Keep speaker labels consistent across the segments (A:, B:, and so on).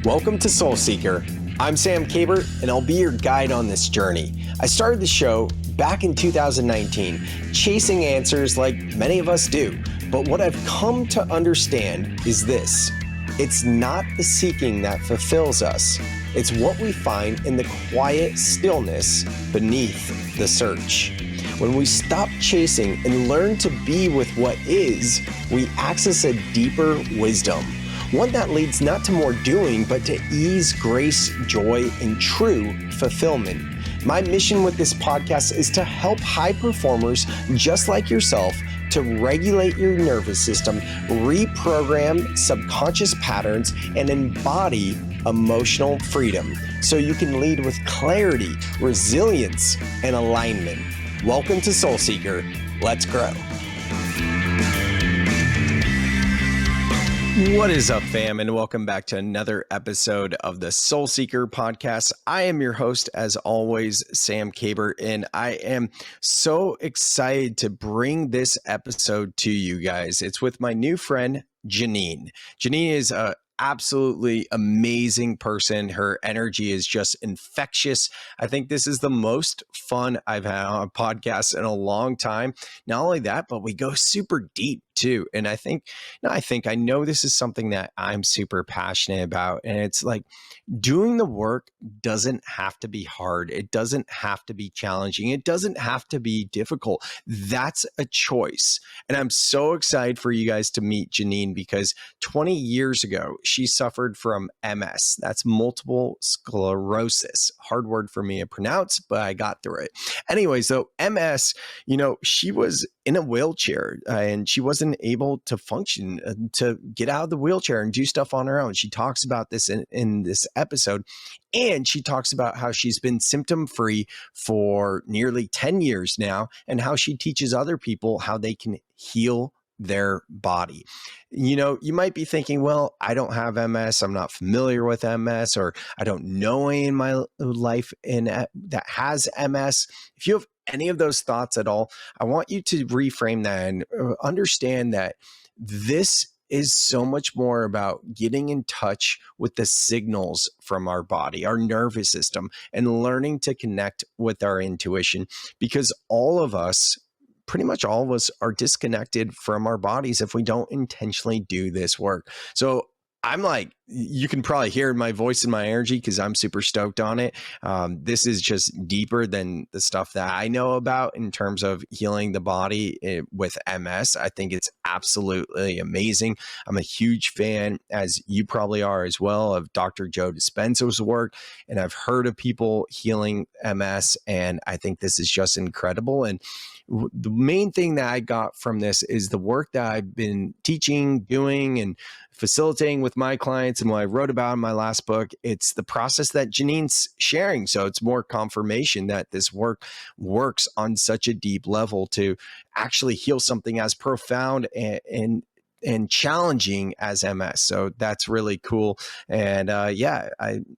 A: Welcome to Soul Seeker. I'm Sam Kabert, and I'll be your guide on this journey. I started the show back in 2019, chasing answers like many of us do. But what I've come to understand is this: it's not the seeking that fulfills us. It's what we find in the quiet stillness beneath the search. When we stop chasing and learn to be with what is, we access a deeper wisdom. One that leads not to more doing, but to ease, grace, joy, and true fulfillment. My mission with this podcast is to help high performers just like yourself to regulate your nervous system, reprogram subconscious patterns, and embody emotional freedom so you can lead with clarity, resilience, and alignment. Welcome to Soul Seeker. Let's grow. What is up, fam, and welcome back to another episode of the Soul Seeker podcast. I am your host, as always, Sam Kabert, and I am so excited to bring this episode to you guys. It's with my new friend, Jeanene. Jeanene is a absolutely amazing person. Her energy is just infectious. I think this is the most fun I've had on a podcast in a long time. Not only that, but we go super deep too. And I know this is something that I'm super passionate about. And it's like, doing the work doesn't have to be hard. It doesn't have to be challenging. It doesn't have to be difficult. That's a choice. And I'm so excited for you guys to meet Jeanene because 20 years ago, she suffered from MS. That's multiple sclerosis. Hard word for me to pronounce, but I got through it. Anyway, so MS, she was in a wheelchair and she wasn't able to function, to get out of the wheelchair and do stuff on her own. She talks about this in this episode, and she talks about how she's been symptom free for nearly 10 years now and how she teaches other people how they can heal their body. You might be thinking, well, I don't have MS. I'm not familiar with MS, or I don't know any in my life that has MS. If you have any of those thoughts at all, I want you to reframe that and understand that this is so much more about getting in touch with the signals from our body, our nervous system, and learning to connect with our intuition, because pretty much all of us are disconnected from our bodies if we don't intentionally do this work. So I'm like, you can probably hear my voice and my energy because I'm super stoked on it. This is just deeper than the stuff that I know about in terms of healing the body with MS. I think it's absolutely amazing. I'm a huge fan, as you probably are as well, of Dr. Joe Dispenza's work. And I've heard of people healing MS, and I think this is just incredible. And the main thing that I got from this is the work that I've been teaching, doing, and facilitating with my clients, and what I wrote about in my last book. It's the process that Jeanene's sharing. So it's more confirmation that this work works on such a deep level to actually heal something as profound and challenging as MS. So that's really cool. And I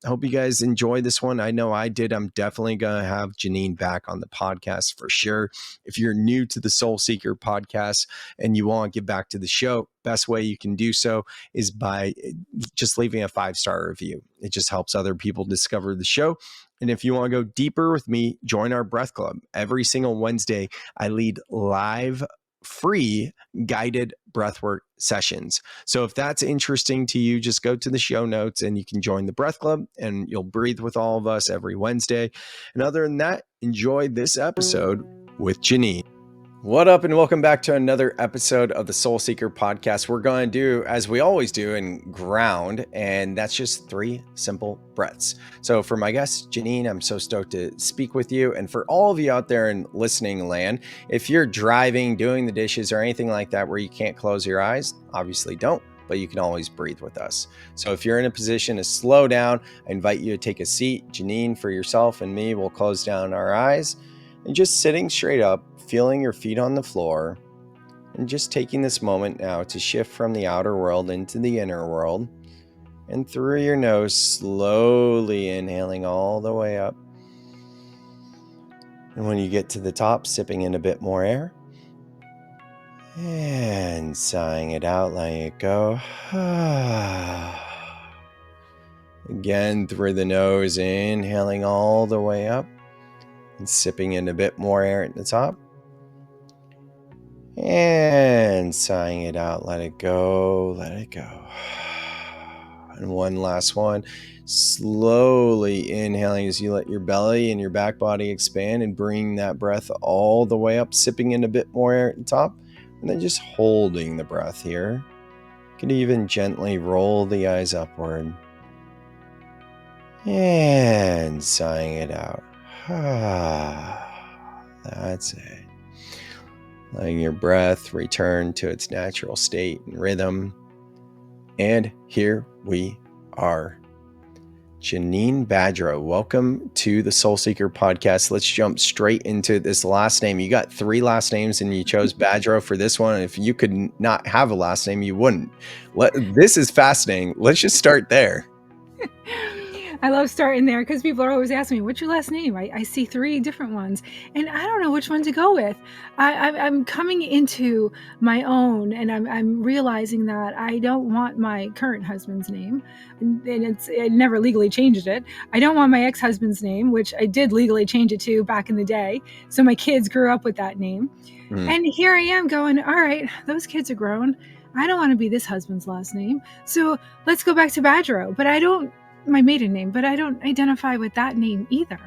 A: hope you guys enjoy this one. I know I did. I'm definitely going to have Jeanene back on the podcast for sure. If you're new to the Soul Seeker podcast and you want to get back to the show, best way you can do so is by just leaving a 5-star review. It just helps other people discover the show. And if you want to go deeper with me, join our Breath Club. Every single Wednesday, I lead live free guided breathwork sessions. So if that's interesting to you, just go to the show notes and you can join the Breath Club, and you'll breathe with all of us every Wednesday. And other than that, enjoy this episode with Jeanene. What up, and welcome back to another episode of the Soul Seeker podcast. We're going to do, as we always do, and ground, and that's just 3 simple breaths. So for my guest, Jeanene, I'm so stoked to speak with you. And for all of you out there in listening land, if you're driving, doing the dishes, or anything like that where you can't close your eyes, obviously don't, but you can always breathe with us. So if you're in a position to slow down, I invite you to take a seat. Jeanene, for yourself and me, will close down our eyes. And just sitting straight up, feeling your feet on the floor, and just taking this moment now to shift from the outer world into the inner world. And through your nose, slowly inhaling all the way up. And when you get to the top, sipping in a bit more air. And sighing it out, letting it go. Again, through the nose, inhaling all the way up and sipping in a bit more air at the top. And sighing it out, let it go, let it go. And one last one. Slowly inhaling as you let your belly and your back body expand and bring that breath all the way up, sipping in a bit more air at the top, and then just holding the breath here. You can even gently roll the eyes upward. And sighing it out. That's it. Letting your breath return to its natural state and rhythm. And here we are. Jeanene Badrow, welcome to the Soul Seeker podcast. Let's jump straight into this last name. You got 3 last names and you chose Badrow for this one. If you could not have a last name, you wouldn't. This is fascinating. Let's just start there.
B: I love starting there because people are always asking me, what's your last name? I see 3 different ones and I don't know which one to go with. I'm coming into my own and I'm realizing that I don't want my current husband's name, and I never legally changed it. I don't want my ex-husband's name, which I did legally change it to back in the day. So my kids grew up with that name. And here I am going, all right, those kids are grown. I don't want to be this husband's last name. So let's go back to Badrow. But my maiden name, but I don't identify with that name either.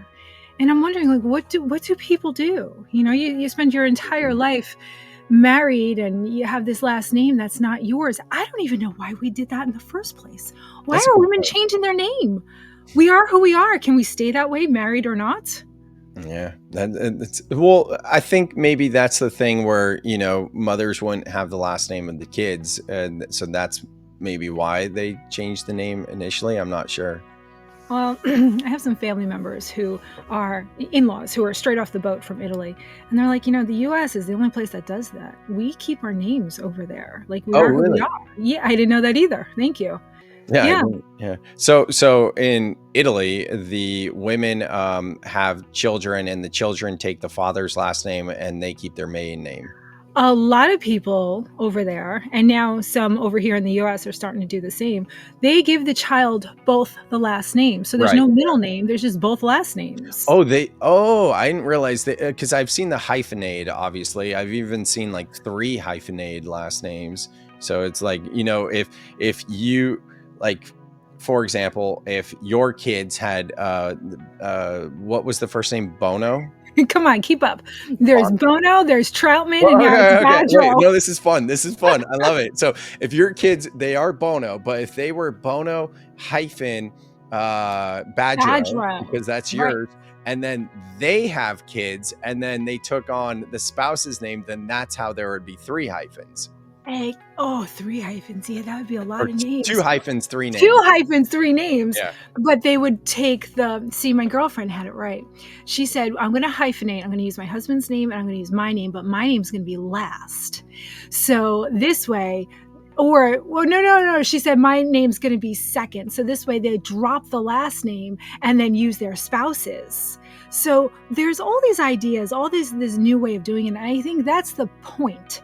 B: And I'm wondering, like, what do people do? You know, you spend your entire life married and you have this last name that's not yours. I don't even know why we did that in the first place. Why are women changing their name? We are who we are. Can we stay that way, married or not?
A: Yeah. Well, I think maybe that's the thing where, you know, mothers wouldn't have the last name of the kids. And so that's maybe why they changed the name initially. I'm not sure.
B: Well, I have some family members who are in-laws who are straight off the boat from Italy. And they're like, you know, the U.S. is the only place that does that. We keep our names over there. Like we are who we are. Yeah, I didn't know that either. Thank you.
A: Yeah. So in Italy, the women have children and the children take the father's last name and they keep their maiden name.
B: A lot of people over there, and now some over here in the U.S. are starting to do the same. They give the child both the last name. So there's no middle name. There's just both last names.
A: I didn't realize that, because I've seen the hyphenated, obviously. I've even seen like 3 hyphenated last names. So it's like, you know, if you, like, for example, if your kids had, what was the first name? Bono?
B: Come on, keep up. There's Bono, there's Troutman, and now it's Badrow.
A: Wait, no, this is fun. I love it. So if your kids, they are Bono, but if they were Bono hyphen Badrow, because that's yours, and then they have kids, and then they took on the spouse's name, then that's how there would be 3 hyphens.
B: 3 hyphens. Yeah, that would be a lot of names.
A: 2 hyphens, 3 names.
B: 2 hyphens, 3 names.
A: Yeah.
B: But they would take my girlfriend had it right. She said, I'm going to hyphenate. I'm going to use my husband's name and I'm going to use my name, but my name's going to be last. So this way, no. She said, my name's going to be second. So this way they drop the last name and then use their spouses. So there's all these ideas, all this new way of doing it. And I think that's the point.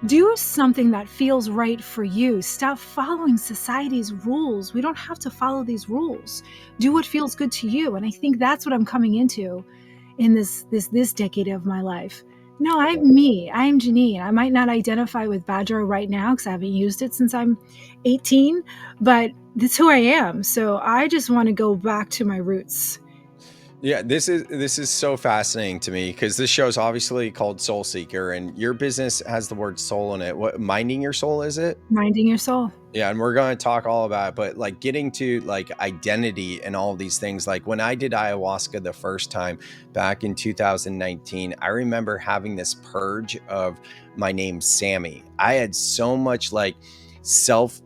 B: Do something that feels right for you. Stop following society's rules. We don't have to follow these rules. Do what feels good to you. And I think that's what I'm coming into in this decade of my life. No, I'm me. I'm Jeanene. I might not identify with Badrow right now because I haven't used it since I'm 18, but that's who I am. So I just want to go back to my roots.
A: Yeah, this is so fascinating to me because this show is obviously called Soul Seeker, and your business has the word soul in it. What, minding your soul, is it?
B: Minding your soul.
A: Yeah, and we're going to talk all about it, but like getting to like identity and all of these things. Like when I did ayahuasca the first time back in 2019, I remember having this purge of my name, Sammy. I had so much like self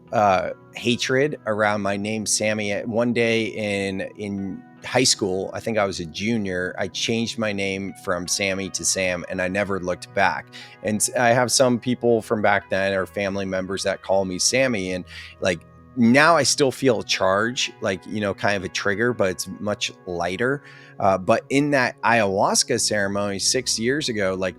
A: hatred around my name, Sammy. One day in high school, I think I was a junior, I changed my name from Sammy to Sam, and I never looked back. And I have some people from back then or family members that call me Sammy, and like now I still feel a charge, like, you know, kind of a trigger, but it's much lighter. But in that ayahuasca ceremony 6 years ago, like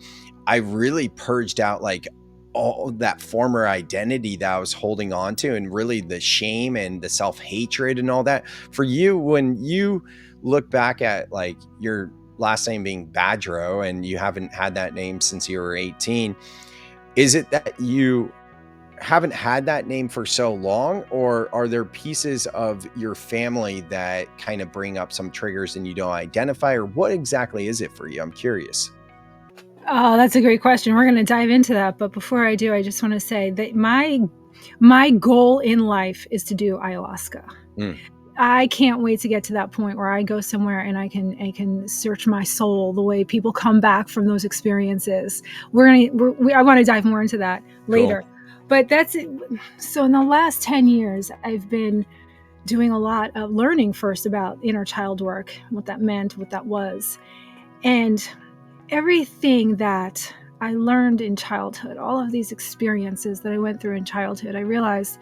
A: I really purged out like all that former identity that I was holding on to, and really the shame and the self-hatred and all that. For you, when you look back at like your last name being Badrow and you haven't had that name since you were 18, is it that you haven't had that name for so long, or are there pieces of your family that kind of bring up some triggers and you don't identify, or what exactly is it for you? I'm curious.
B: Oh, that's a great question. We're going to dive into that. But before I do, I just want to say that my goal in life is to do ayahuasca.
A: Mm.
B: I can't wait to get to that point where I go somewhere and I can search my soul the way people come back from those experiences. I want to dive more into that later.
A: Cool.
B: But that's it. So in the last 10 years, I've been doing a lot of learning first about inner child work, what that meant, what that was. And everything that I learned in childhood, all of these experiences that I went through in childhood, I realized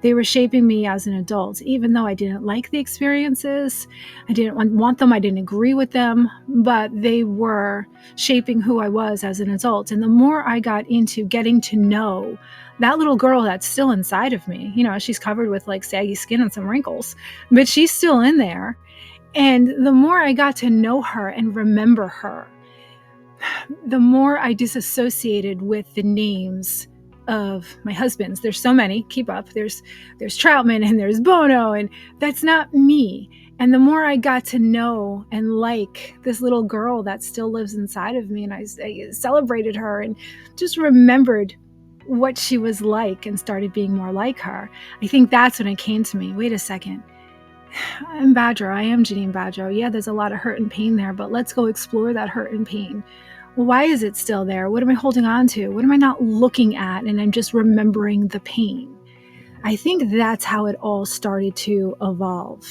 B: they were shaping me as an adult. Even though I didn't like the experiences, I didn't want them, I didn't agree with them, but they were shaping who I was as an adult. And the more I got into getting to know that little girl that's still inside of me, she's covered with like saggy skin and some wrinkles, but she's still in there. And the more I got to know her and remember her, the more I disassociated with the names of my husbands. There's so many, keep up. There's Troutman and there's Bono, and that's not me. And the more I got to know and like this little girl that still lives inside of me, and I celebrated her and just remembered what she was like and started being more like her, I think that's when it came to me. Wait a second. I'm Badrow. I am Jeanene Badrow. Yeah, there's a lot of hurt and pain there, but let's go explore that hurt and pain. Well, why is it still there? What am I holding on to? What am I not looking at? And I'm just remembering the pain. I think that's how it all started to evolve.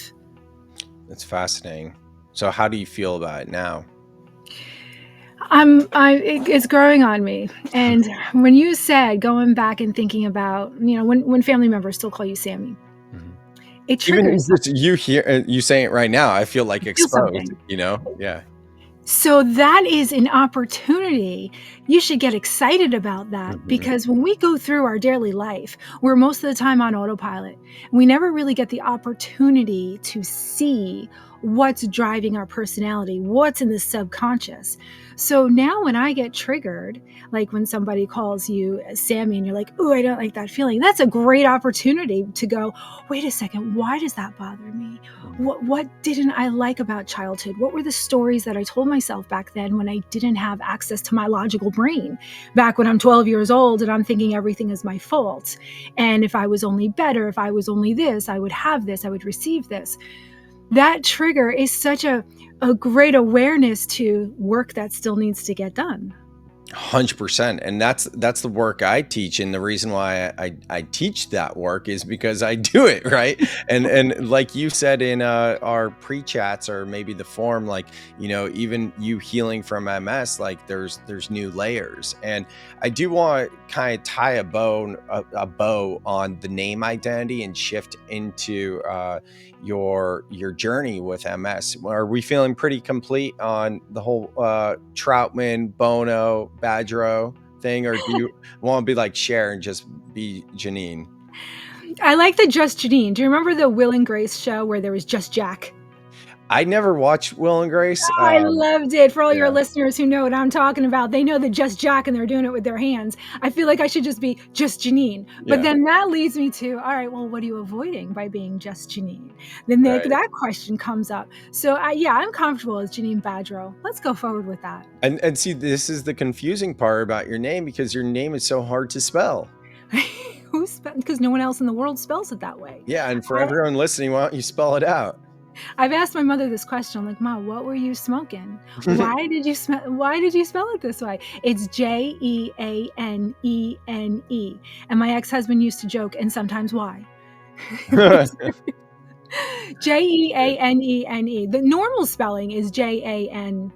A: That's fascinating. So how do you feel about it now?
B: It's growing on me. And when you said going back and thinking about, when family members still call you Sammy, it triggers.
A: Even you saying it right now, I feel like exposed, Yeah.
B: So that is an opportunity. You should get excited about that, because when we go through our daily life, we're most of the time on autopilot. We never really get the opportunity to see what's driving our personality, what's in the subconscious. So now when I get triggered, like when somebody calls you Sammy and you're like, oh, I don't like that feeling, that's a great opportunity to go, wait a second, why does that bother me? What didn't I like about childhood? What were the stories that I told myself back then when I didn't have access to my logical brain? Back when I'm 12 years old and I'm thinking everything is my fault. And if I was only better, if I was only this, I would have this, I would receive this. That trigger is such a great awareness to work that still needs to get done.
A: 100%. And that's the work I teach. And the reason why I teach that work is because I do it, right? And like you said in our pre-chats, or maybe the forum, like, even you healing from MS, like there's new layers. And I do want to kind of tie a bow on the name identity and shift into your journey with MS. Are we feeling pretty complete on the whole Troutman, Bono, Badrow thing, or do you want to be like Cher and just be Jeanene?
B: I like the Just Jeanene. Do you remember the Will and Grace show where there was just Jack?
A: I never watched Will and Grace.
B: Oh, I loved it. For all your listeners who know what I'm talking about, they know the Just Jack and they're doing it with their hands. I feel like I should just be just Jeanene. But then that leads me to, all right, well, what are you avoiding by being just Jeanene? Then that question comes up. So I'm comfortable as Jeanene Badrow. Let's go forward with that.
A: And see, this is the confusing part about your name, because your name is so hard to spell.
B: Because no one else in the world spells it that way.
A: Yeah, and for everyone listening, why don't you spell it out?
B: I've asked my mother this question. I'm like, Mom, what were you smoking? Why did you spell it this way? It's Jeanene. And my ex-husband used to joke, and sometimes why? Jeanene. The normal spelling is Jane.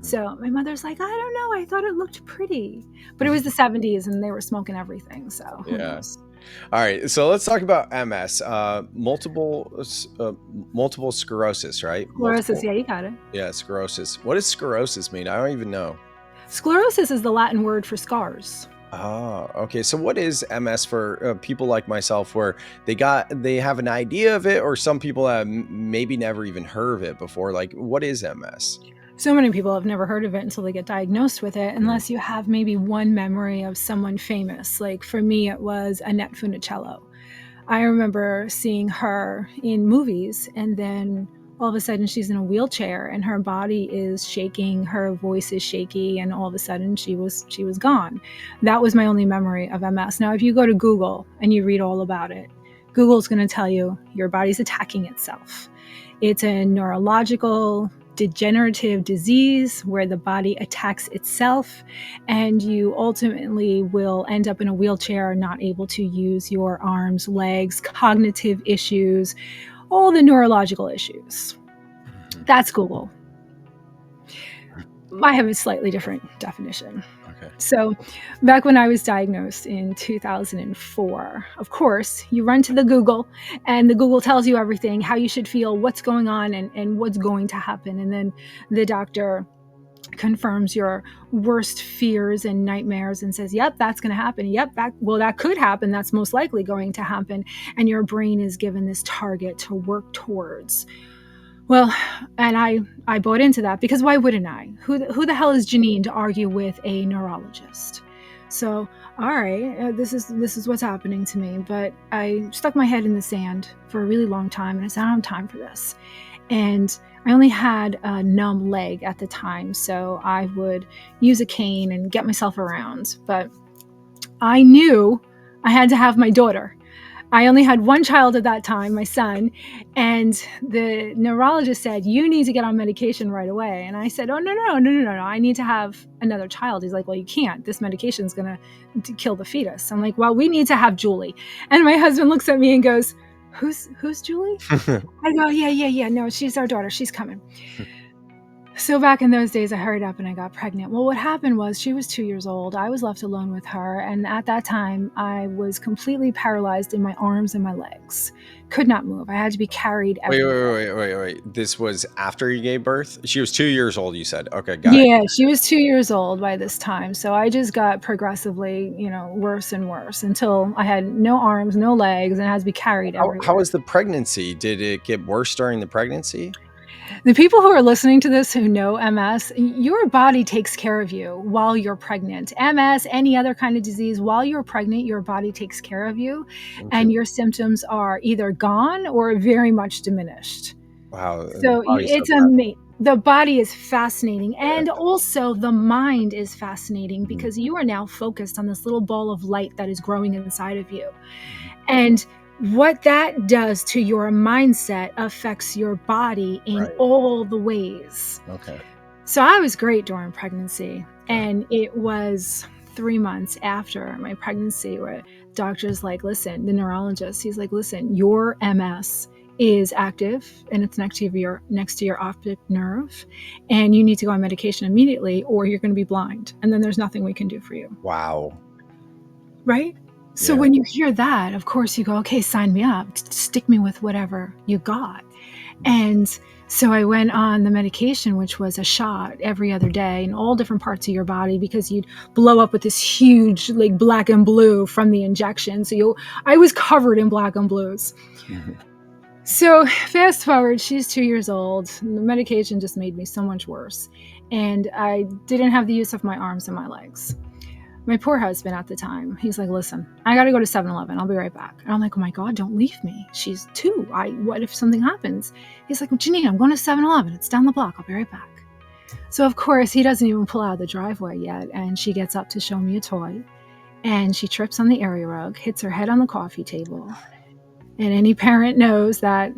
B: So my mother's like, I don't know. I thought it looked pretty, but it was the 70s and they were smoking everything. So who knows?
A: All right. So let's talk about MS, multiple sclerosis, right?
B: Sclerosis. Yeah, you got it.
A: Yeah. Sclerosis. What does sclerosis mean? I don't even know.
B: Sclerosis is the Latin word for scars.
A: Oh, okay. So what is MS for people like myself where they have an idea of it, or some people have maybe never even heard of it before? Like, what is MS?
B: So many people have never heard of it until they get diagnosed with it,
A: Mhm.
B: unless you have maybe one memory of someone famous. Like for me, it was Annette Funicello. I remember seeing her in movies, and then all of a sudden she's in a wheelchair and her body is shaking, her voice is shaky, and all of a sudden she was gone. That was my only memory of MS. Now, if you go to Google and you read all about it, Google's going to tell you your body's attacking itself. It's a neurological degenerative disease where the body attacks itself, and you ultimately will end up in a wheelchair, not able to use your arms, legs, cognitive issues, all the neurological issues.
A: Mhm.
B: That's Google. I have a slightly different definition.
A: Okay.
B: So, back when I was diagnosed in 2004, of course, you run to the Google, and the Google tells you everything, how you should feel, what's going on, and what's going to happen. And then the doctor confirms your worst fears and nightmares and says, yep, that's going to happen. Yep, that could happen. That's most likely going to happen. And your brain is given this target to work towards. Well, and I bought into that, because why wouldn't I? Who the hell is Jeanene to argue with a neurologist? So, all right, this is what's happening to me. But I stuck my head in the sand for a really long time, and I said, I don't have time for this. And I only had a numb leg at the time, so I would use a cane and get myself around. But I knew I had to have my daughter. I only had one child at that time, my son, and the neurologist said, you need to get on medication right away. And I said, oh, no, I need to have another child. He's like, well, you can't. This medication is going to kill the fetus. I'm like, well, we need to have Julie. And my husband looks at me and goes, who's Julie? I go, yeah, no, she's our daughter. She's coming. So back in those days, I hurried up and I got pregnant. Well, what happened was she was 2 years old. I was left alone with her. And at that time, I was completely paralyzed in my arms and my legs. Could not move. I had to be carried
A: Wait,
B: everywhere.
A: wait. This was after you gave birth? She was 2 years old, you said. Okay, got it.
B: Yeah, she was 2 years old by this time. So I just got progressively, worse and worse until I had no arms, no legs, and I had to be carried
A: How
B: everywhere.
A: was the pregnancy? Did it get worse during the pregnancy?
B: The people who are listening to this who know MS, your body takes care of you while you're pregnant. MS, any other kind of disease, while you're pregnant, your body takes care of you, and
A: Interesting.
B: your symptoms are either gone or very much diminished.
A: Wow, the
B: So
A: body's so
B: it's
A: fascinating.
B: amazing. The body is fascinating,
A: Yeah.
B: and also the mind is fascinating,
A: Mhm,
B: because you are now focused on this little ball of light that is growing inside of you.
A: mhm.
B: And what that does to your mindset affects your body in
A: Right.
B: all the ways.
A: Okay.
B: So I was great during pregnancy.
A: Uh,
B: And it was 3 months after my pregnancy where doctor's like, listen, the neurologist, he's like, listen, your MS is active and it's next to your optic nerve, and you need to go on medication immediately or you're going to be blind. And then there's nothing we can do for you.
A: wow.
B: Right? So
A: Yeah.
B: when you hear that, of course you go, okay, sign me up, stick me with whatever you got. And so I went on the medication, which was a shot every other day in all different parts of your body, because you'd blow up with this huge, like, black and blue from the injection. So I was covered in black and blues.
A: Mhm.
B: So fast forward, she's 2 years old. The medication just made me so much worse. And I didn't have the use of my arms and my legs. My poor husband at the time, he's like, listen, I got to go to 7-Eleven. I'll be right back. And I'm like, oh my God, don't leave me. She's 2. What if something happens? He's like, well, Jeanene, I'm going to 7-Eleven. It's down the block. I'll be right back. So of course, he doesn't even pull out of the driveway yet. And she gets up to show me a toy. And she trips on the area rug, hits her head on the coffee table. And any parent knows that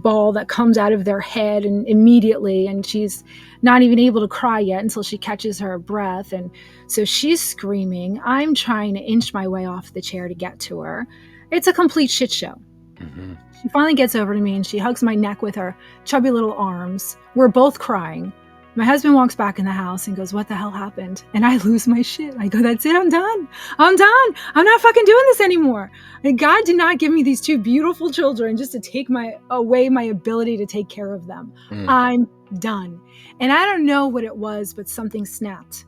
B: ball that comes out of their head and immediately, and she's not even able to cry yet until she catches her breath. And so she's screaming. I'm trying to inch my way off the chair to get to her. It's a complete shit show.
A: Mhm.
B: She finally gets over to me and she hugs my neck with her chubby little arms. We're both crying. My husband walks back in the house and goes, what the hell happened? And I lose my shit. I go, that's it. I'm done. I'm not fucking doing this anymore. And God did not give me these 2 beautiful children just to take away my ability to take care of them.
A: Mm.
B: I'm done. And I don't know what it was, but something snapped.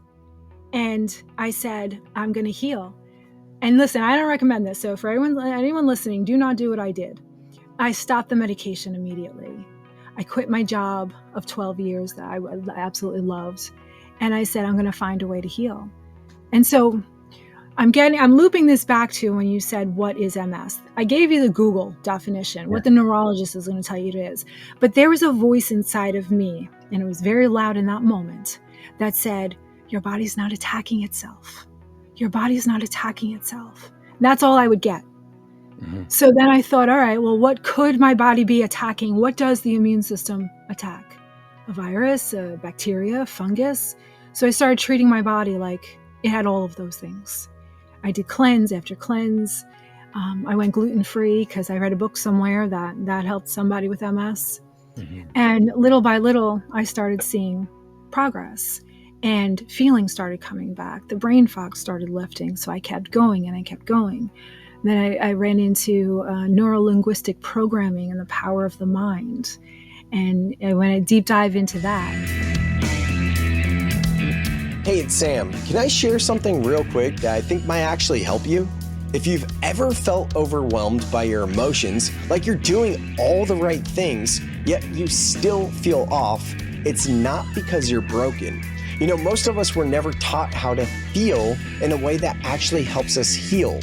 B: And I said, I'm going to heal. And listen, I don't recommend this. So for anyone listening, do not do what I did. I stopped the medication immediately. I quit my job of 12 years that I absolutely loved. And I said, I'm going to find a way to heal. And so I'm looping this back to when you said, what is MS? I gave you the Google definition, what the neurologist is going to tell you it is. But there was a voice inside of me, and it was very loud in that moment, that said, your body's not attacking itself. Your body's not attacking itself. That's all I would get. Mm-hmm. So then I thought, all right, well, what could my body be attacking? What does the immune system attack? A virus, a bacteria, fungus? So I started treating my body like it had all of those things. I did cleanse after cleanse. I went gluten-free because I read a book somewhere that helped somebody with MS. Mm-hmm. And little by little, I started seeing progress and feelings started coming back. The brain fog started lifting. So I kept going and I kept going. Then I ran into neuro-linguistic programming and the power of the mind. And when I deep dive into that.
A: Hey, it's Sam. Can I share something real quick that I think might actually help you? If you've ever felt overwhelmed by your emotions, like you're doing all the right things, yet you still feel off, it's not because you're broken. You know, most of us were never taught how to feel in a way that actually helps us heal.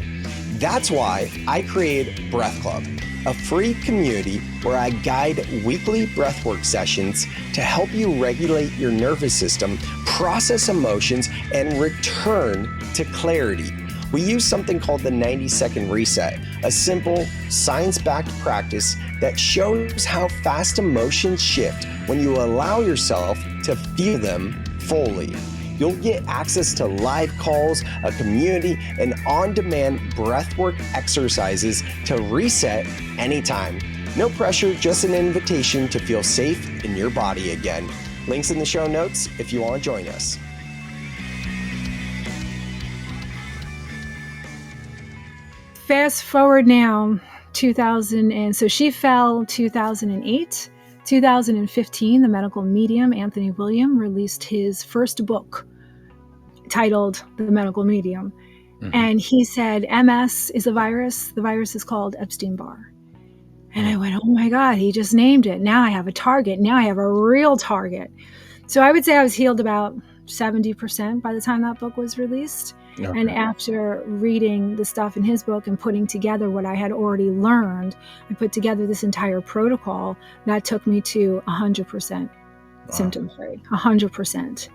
A: That's why I created Breath Club, a free community where I guide weekly breathwork sessions to help you regulate your nervous system, process emotions, and return to clarity. We use something called the 90-second reset, a simple, science-backed practice that shows how fast emotions shift when you allow yourself to feel them fully. You'll get access to live calls, a community, and on-demand breathwork exercises to reset anytime. No pressure, just an invitation to feel safe in your body again. Links in the show notes if you want to join us.
B: Fast forward now, so she fell 2008. 2015, the medical medium, Anthony William, released his first book titled The Medical Medium. Mm-hmm. And he said, MS is a virus. The virus is called Epstein-Barr. And I went, oh my God, he just named it. Now I have a target. Now I have a real target. So I would say I was healed about 70% by the time that book was released. Okay. And after reading the stuff in his book and putting together what I had already learned, I put together this entire protocol that took me to 100% symptom-free, 100%.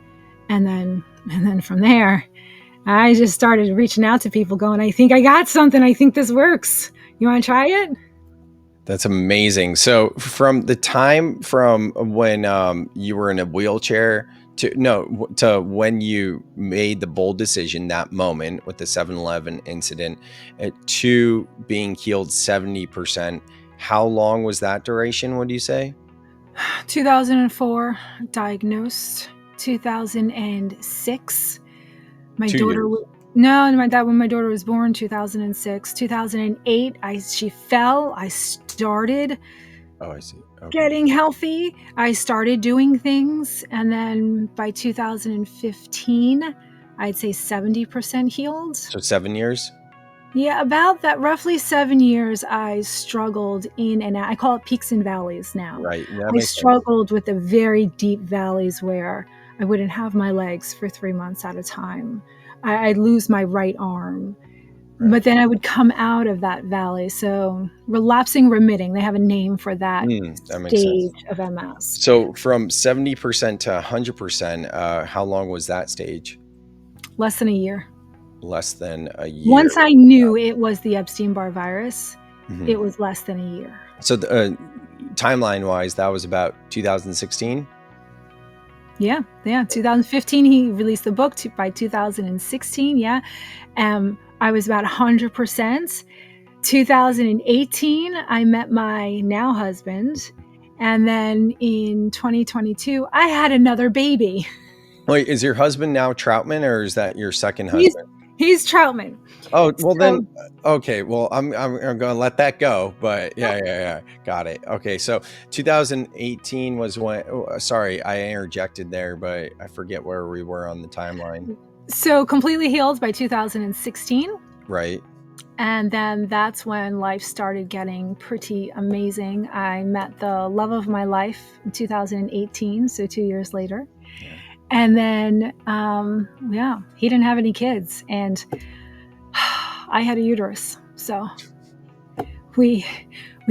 B: And then from there, I just started reaching out to people going, I think I got something. I think this works. You want to try it?
A: That's amazing. So from the time from when you were in a wheelchair to when you made the bold decision, that moment with the 7-Eleven incident, to being healed 70%, how long was that duration, would you say?
B: 2004, diagnosed. 2006, my daughter. When my daughter was born, 2006. 2008, she fell. I started.
A: Oh, I see. Okay.
B: Getting healthy. I started doing things, and then by 2015, I'd say 70% healed.
A: So 7 years.
B: Yeah, about that, roughly 7 years. I struggled in and out. I call it peaks and valleys now.
A: Right.
B: I struggled with the very deep valleys where I wouldn't have my legs for 3 months at a time. I'd lose my right arm. Right. But then I would come out of that valley. So relapsing remitting, they have a name for that stage of MS.
A: So from 70% to 100%, how long was that stage?
B: Less than a year.
A: Less than a year.
B: Once I knew it was the Epstein-Barr virus, it was less than a year.
A: So timeline-wise, that was about 2016?
B: Yeah. 2015, he released the book. By 2016, yeah. I was about 100%. 2018, I met my now husband. And then in 2022, I had another baby.
A: Wait, is your husband now Troutman, or is that your second husband?
B: He's Troutman.
A: Oh, well then, okay. Well, I'm going to let that go, but yeah. Got it. Okay. So 2018 was when, sorry, I interjected there, but I forget where we were on the timeline.
B: So completely healed by 2016.
A: Right.
B: And then that's when life started getting pretty amazing. I met the love of my life in 2018, so 2 years later.
A: Yeah.
B: And then, he didn't have any kids, and I had a uterus. So we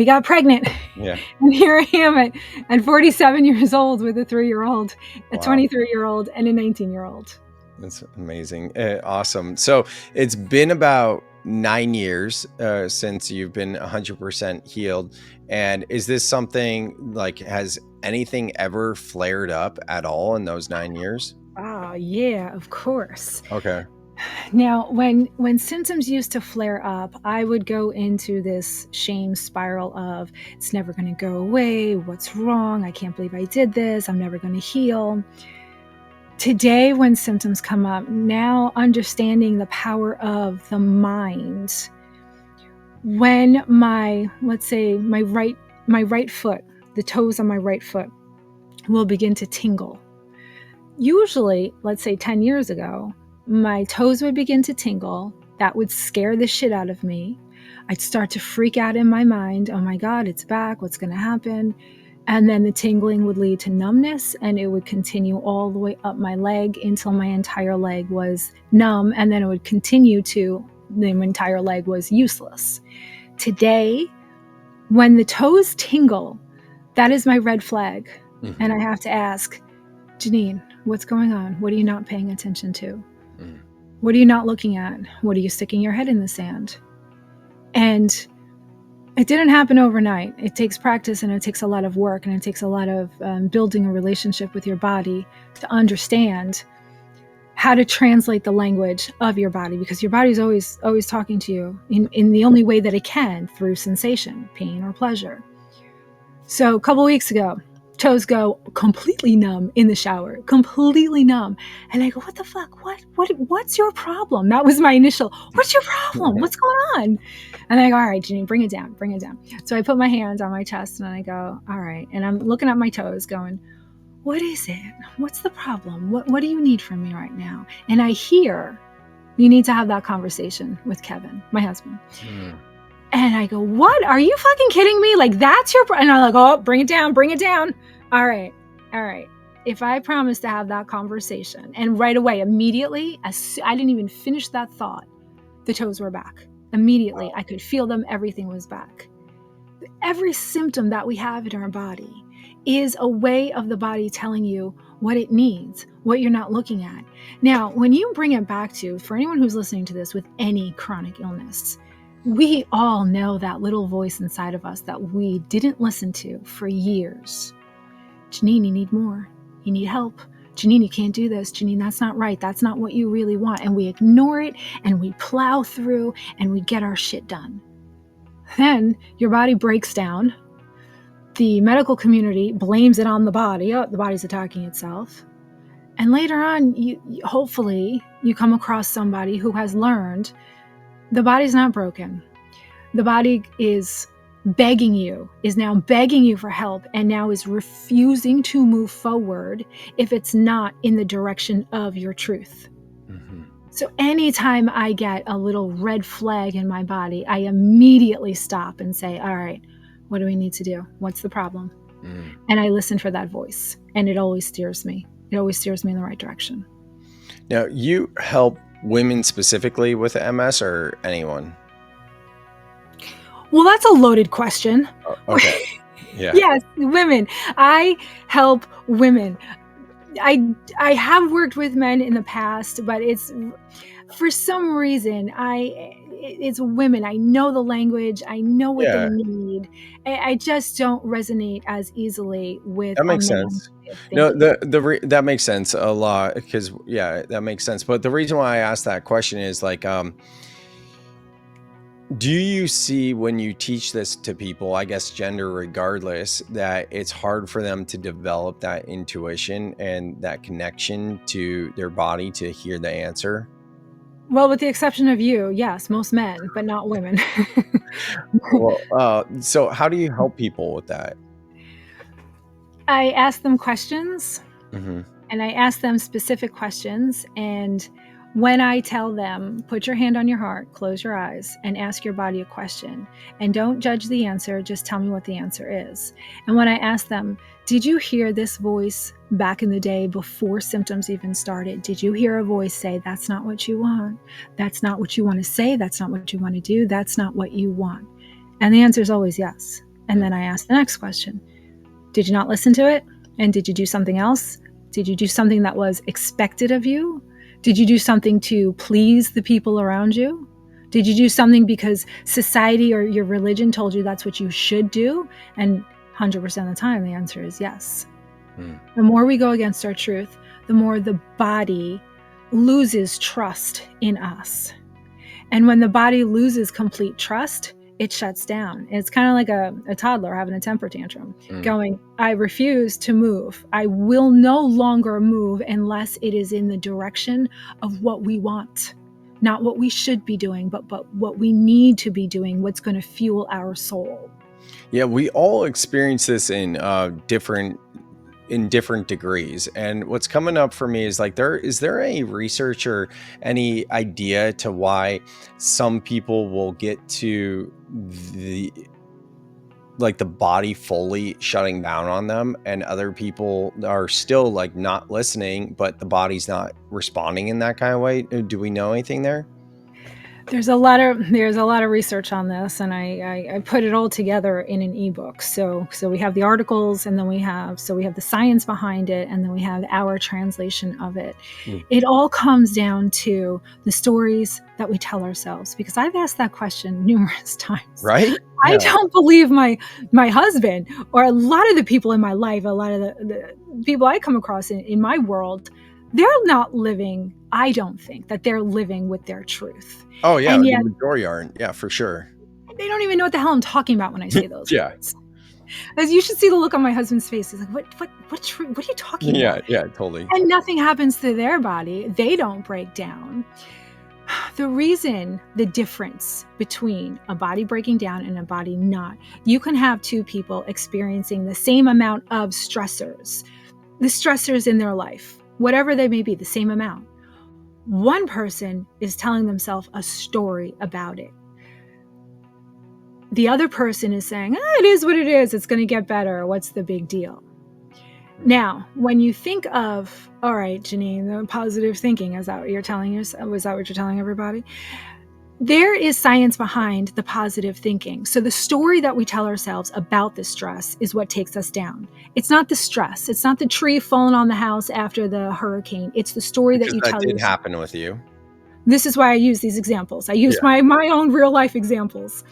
B: got pregnant.
A: Yeah.
B: And here I am at 47 years old with a 3-year-old, a
A: Wow.
B: 23-year-old, and a 19-year-old.
A: That's amazing. Awesome. So it's been about 9 years since you've been 100% healed. And is this something like, has anything ever flared up at all in those 9 years?
B: Oh, yeah, of course.
A: Okay.
B: Now, when symptoms used to flare up, I would go into this shame spiral of, it's never going to go away. What's wrong? I can't believe I did this. I'm never going to heal. Today, when symptoms come up, now understanding the power of the mind, when let's say my right foot, the toes on my right foot will begin to tingle. Usually, let's say 10 years ago, my toes would begin to tingle. That would scare the shit out of me. I'd start to freak out in my mind. Oh my God, it's back. What's going to happen? And then the tingling would lead to numbness, and it would continue all the way up my leg until my entire leg was numb. And then it would continue to the entire leg was useless. Today, when the toes tingle, that is my red flag.
A: Mhm.
B: And I have to ask, Jeanene, what's going on? What are you not paying attention to? What are you not looking at? What are you sticking your head in the sand? And it didn't happen overnight. It takes practice, and it takes a lot of work, and it takes a lot of building a relationship with your body to understand how to translate the language of your body, because your body's always talking to you in the only way that it can, through sensation, pain, or pleasure. So a couple weeks ago, toes go completely numb in the shower, completely numb. And I go, what the fuck? What's your problem? That was my initial, what's your problem? What's going on? And I go, all right, Jeanene, bring it down. So I put my hands on my chest and I go, all right. And I'm looking at my toes going, what is it? What's the problem? What do you need from me right now? And I hear, you need to have that conversation with Kevin, my husband. And I go, what? Are you fucking kidding me? Like, that's your and I'm like, oh, bring it down. All right. If I promise to have that conversation, and right away, immediately, I didn't even finish that thought, the toes were back. Immediately, I could feel them. Everything was back. Every symptom that we have in our body is a way of the body telling you what it needs, what you're not looking at. Now, when you bring it back to, for anyone who's listening to this with any chronic illness, we all know that little voice inside of us that we didn't listen to for years. Jeanene, you need more. You need help. Jeanene, you can't do this. Jeanene, that's not right. That's not what you really want. And we ignore it, and we plow through, and we get our shit done. Then your body breaks down. The medical community blames it on the body. Oh, the body's attacking itself. And later on, hopefully you come across somebody who has learned the body's not broken. The body is now begging you for help, and now is refusing to move forward if it's not in the direction of your truth. So anytime I get a little red flag in my body, I immediately stop and say, all right, what do we need to do? What's the problem? And I listen for that voice, and it always steers me. It always steers me in the right direction.
A: Now, you help women specifically with MS, or anyone?
B: Well, that's a loaded question.
A: Okay. Yeah.
B: Yes, women. I help women. I have worked with men in the past, but it's, for some reason, it's women. I know the language. I know what they need. I just don't resonate as easily with.
A: That makes sense. No, that makes sense a lot, because that makes sense. But the reason why I asked that question is like, do you see, when you teach this to people, I guess gender regardless, that it's hard for them to develop that intuition and that connection to their body to hear the answer?
B: Well, with the exception of you, yes, most men, but not women.
A: Well, so how do you help people with that?
B: I ask them questions,
A: Mm-hmm.
B: and I ask them specific questions. And When I tell them, put your hand on your heart, close your eyes, and ask your body a question, and don't judge the answer, just tell me what the answer is. And when I ask them, did you hear this voice back in the day before symptoms even started? Did you hear a voice say, that's not what you want? That's not what you want to say. That's not what you want to do. That's not what you want. And the answer is always yes. And then I ask the next question. Did you not listen to it? And did you do something else? Did you do something that was expected of you? Did you do something to please the people around you? Did you do something because society or your religion told you that's what you should do? And 100% of the time, the answer is yes. The more we go against our truth, the more the body loses trust in us. And when the body loses complete trust, it shuts down. It's kind of like a toddler having a temper tantrum, going, I refuse to move. I will no longer move unless it is in the direction of what we want, not what we should be doing, but what we need to be doing, what's going to fuel our soul.
A: Yeah, we all experience this in different degrees. And what's coming up for me is like, is there any research or any idea to why some people will get to the body fully shutting down on them, and other people are still like not listening, but the body's not responding in that kind of way? Do we know anything there?
B: There's a lot of research on this, and I put it all together in an ebook. So we have the articles, and then we have the science behind it, and then we have our translation of it. It all comes down to the stories that we tell ourselves, because I've asked that question numerous times.
A: Right?
B: I don't believe my husband or a lot of the people in my life, a lot of the people I come across in my world, they're not living, I don't think, that they're living with their truth.
A: Oh, yeah.
B: And yet,
A: The majority aren't. Yeah, for sure.
B: they don't even know what the hell I'm talking about when I say those
A: Yeah.
B: words. As you should see the look on my husband's face. He's like, what are you talking about?
A: Yeah, totally.
B: And nothing happens to their body. They don't break down. The difference between a body breaking down and a body not, you can have two people experiencing the same amount of stressors, the stressors in their life, whatever they may be, the same amount. One person is telling themselves a story about it. The other person is saying, it is what it is. It's going to get better. What's the big deal? Now, when you think of, all right, Jeanene, the positive thinking, is that what you're telling us? Was that what you're telling everybody? There is science behind the positive thinking. So the story that we tell ourselves about the stress is what takes us down. It's not the stress. It's not the tree falling on the house after the hurricane. It's the story that you tell yourself.
A: That did happen with you.
B: This is why I use these examples. I use my own real life examples.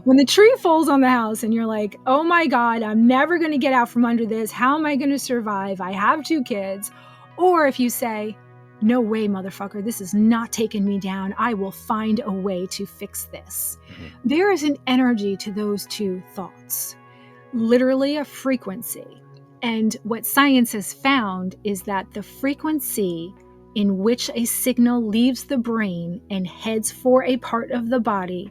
B: When the tree falls on the house and you're like, oh my God, I'm never going to get out from under this. How am I going to survive? I have 2 kids. Or if you say, no way, motherfucker, this is not taking me down. I will find a way to fix this. There is an energy to those 2 thoughts, literally a frequency. And what science has found is that the frequency in which a signal leaves the brain and heads for a part of the body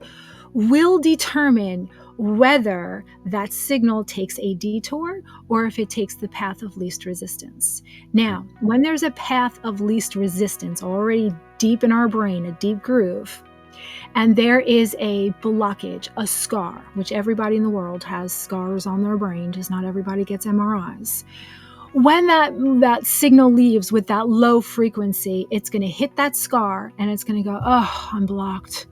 B: will determine whether that signal takes a detour or if it takes the path of least resistance. Now, when there's a path of least resistance already deep in our brain, a deep groove, and there is a blockage, a scar, which everybody in the world has scars on their brain, just not everybody gets MRIs. When that signal leaves with that low frequency, it's going to hit that scar and it's going to go, oh, I'm blocked.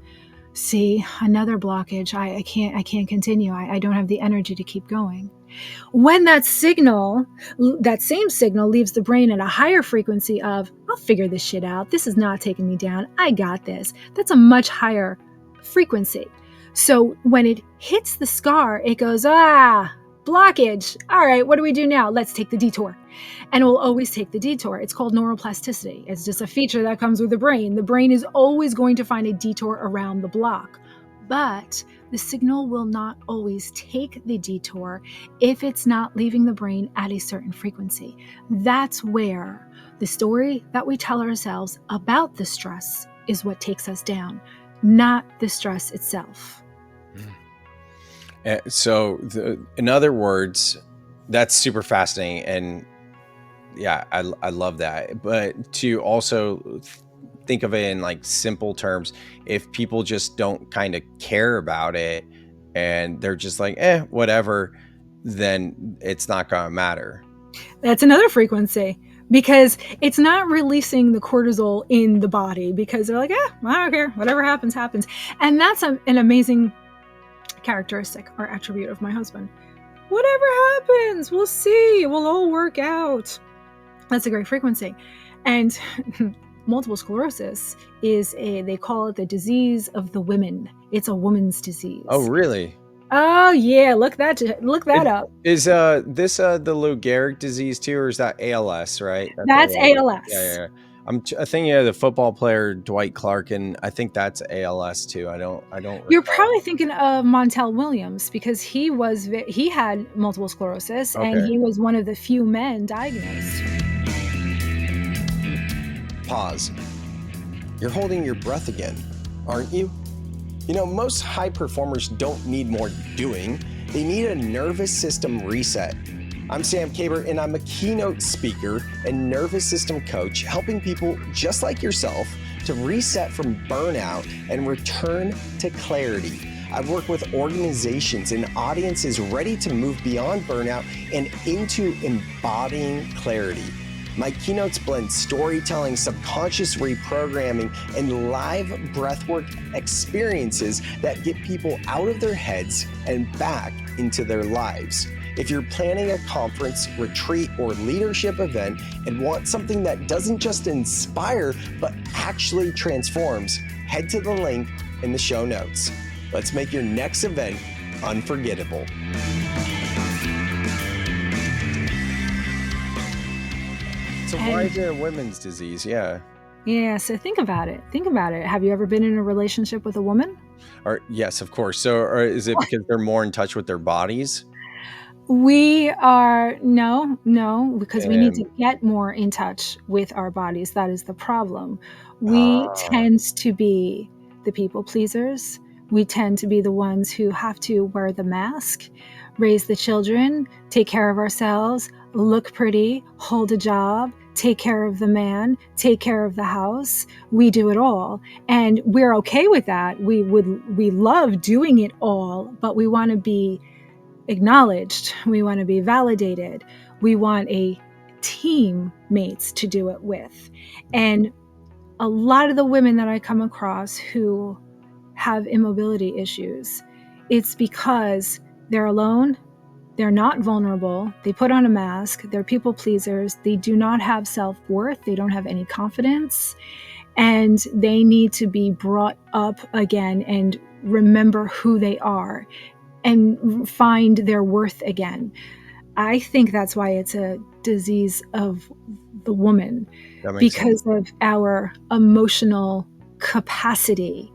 B: See, another blockage. I can't continue. I don't have the energy to keep going. When that same signal leaves the brain at a higher frequency of, I'll figure this shit out. This is not taking me down. I got this. That's a much higher frequency. So when it hits the scar, it goes, blockage. All right, what do we do now? Let's take the detour. And it will always take the detour. It's called neuroplasticity. It's just a feature that comes with the brain. The brain is always going to find a detour around the block. But the signal will not always take the detour if it's not leaving the brain at a certain frequency. That's where the story that we tell ourselves about the stress is what takes us down, not the stress itself.
A: So in other words, that's super fascinating. And yeah, I love that. But to also think of it in like simple terms. If people just don't kind of care about it and they're just like, whatever, then it's not going to matter.
B: That's another frequency, because it's not releasing the cortisol in the body, because they're like, I don't care, whatever happens, happens. And that's an amazing characteristic or attribute of my husband. Whatever happens, we'll see, we'll all work out. That's a great frequency. And multiple sclerosis is they call it the disease of the women. It's a woman's disease.
A: Oh, really?
B: Oh yeah, look that up.
A: Is this the Lou Gehrig disease too, or is that ALS, right?
B: That's ALS.
A: Yeah. I'm thinking of the football player Dwight Clark, and I think that's ALS too. I don't
B: You're
A: recall.
B: probably thinking of Montel Williams, because he had multiple sclerosis, and
A: Okay.
B: he was one of the few men diagnosed.
A: Pause. You're holding your breath again, aren't you? You know, most high performers don't need more doing. They need a nervous system reset. I'm Sam Kabert, and I'm a keynote speaker and nervous system coach, helping people just like yourself to reset from burnout and return to clarity. I've worked with organizations and audiences ready to move beyond burnout and into embodying clarity. My keynotes blend storytelling, subconscious reprogramming, and live breathwork experiences that get people out of their heads and back into their lives. If you're planning a conference, retreat, or leadership event and want something that doesn't just inspire, but actually transforms, head to the link in the show notes. Let's make your next event unforgettable. So why is it a women's disease? Yeah.
B: Yeah, so think about it. Have you ever been in a relationship with a woman?
A: Or yes, of course. So or is it because they're more in touch with their bodies?
B: We are no, because we need to
A: And
B: get more in touch with our bodies. That is the problem. We tend to be the people pleasers. We tend to be the ones who have to wear the mask, raise the children, take care of ourselves, look pretty, hold a job, take care of the man, take care of the house. We do it all. And we're okay with that. We love doing it all, but we want to be acknowledged. We want to be validated. We want a teammates to do it with. And a lot of the women that I come across who have immobility issues, it's because they're alone, they're not vulnerable, they put on a mask, they're people pleasers, they do not have self-worth, they don't have any confidence, and they need to be brought up again and remember who they are and find their worth again. I think that's why it's a disease of the woman, because of our emotional capacity,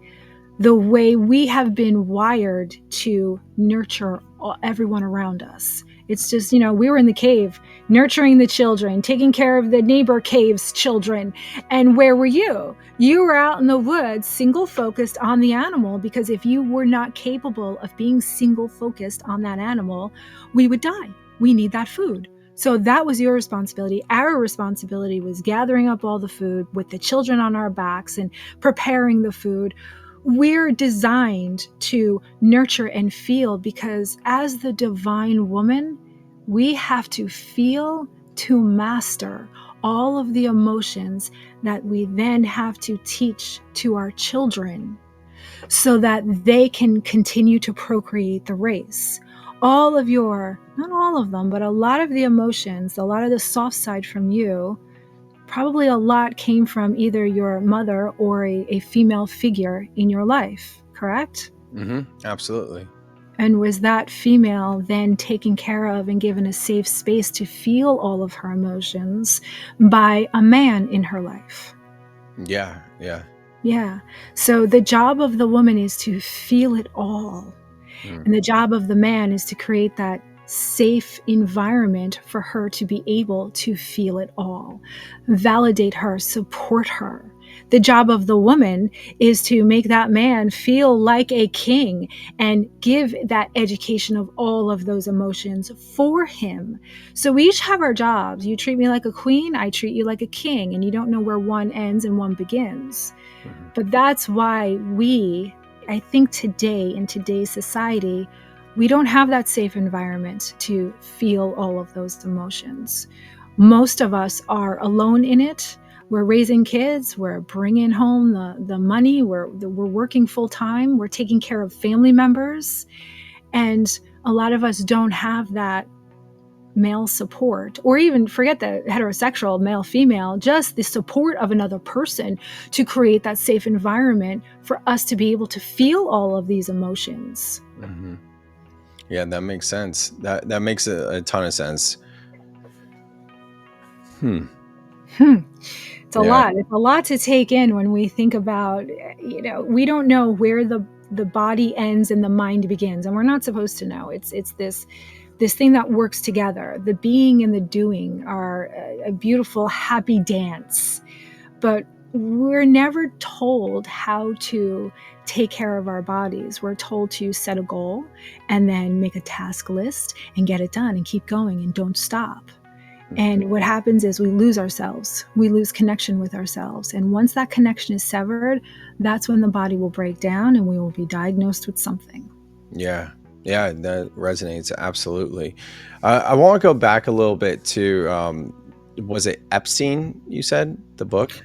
B: the way we have been wired to nurture everyone around us. It's just, we were in the cave, nurturing the children, taking care of the neighbor cave's children. And where were you? You were out in the woods, single focused on the animal, because if you were not capable of being single focused on that animal, we would die. We need that food. So that was your responsibility. Our responsibility was gathering up all the food with the children on our backs and preparing the food. We're designed to nurture and feel, because as the divine woman, we have to feel to master all of the emotions that we then have to teach to our children so that they can continue to procreate the race. All of your, not all of them, but a lot of the emotions, a lot of the soft side from you, probably a lot came from either your mother or a female figure in your life, correct?
A: Mm-hmm. Absolutely.
B: And was that female then taken care of and given a safe space to feel all of her emotions by a man in her life?
A: Yeah.
B: Yeah. So the job of the woman is to feel it all. And the job of the man is to create that safe environment for her to be able to feel it all. Validate her, support her. The job of the woman is to make that man feel like a king and give that education of all of those emotions for him. So we each have our jobs. You treat me like a queen, I treat you like a king, and you don't know where one ends and one begins. But that's why I think today, in today's society, we don't have that safe environment to feel all of those emotions. Most of us are alone in it. We're raising kids, we're bringing home the money, we're working full time, we're taking care of family members. And a lot of us don't have that male support, or even forget the heterosexual male female, just the support of another person to create that safe environment for us to be able to feel all of these emotions.
A: Mm-hmm. Yeah, that makes sense. That makes a ton of sense.
B: It's a lot. It's a lot to take in when we think about, we don't know where the body ends and the mind begins, and we're not supposed to know. It's this thing that works together. The being and the doing are a beautiful, happy dance. But we're never told how to take care of our bodies. We're told to set a goal and then make a task list and get it done and keep going and don't stop. And what happens is we lose ourselves. We lose connection with ourselves. And once that connection is severed, that's when the body will break down and we will be diagnosed with something.
A: Yeah, that resonates. Absolutely. I want to go back a little bit to, was it Epstein, you said, the book?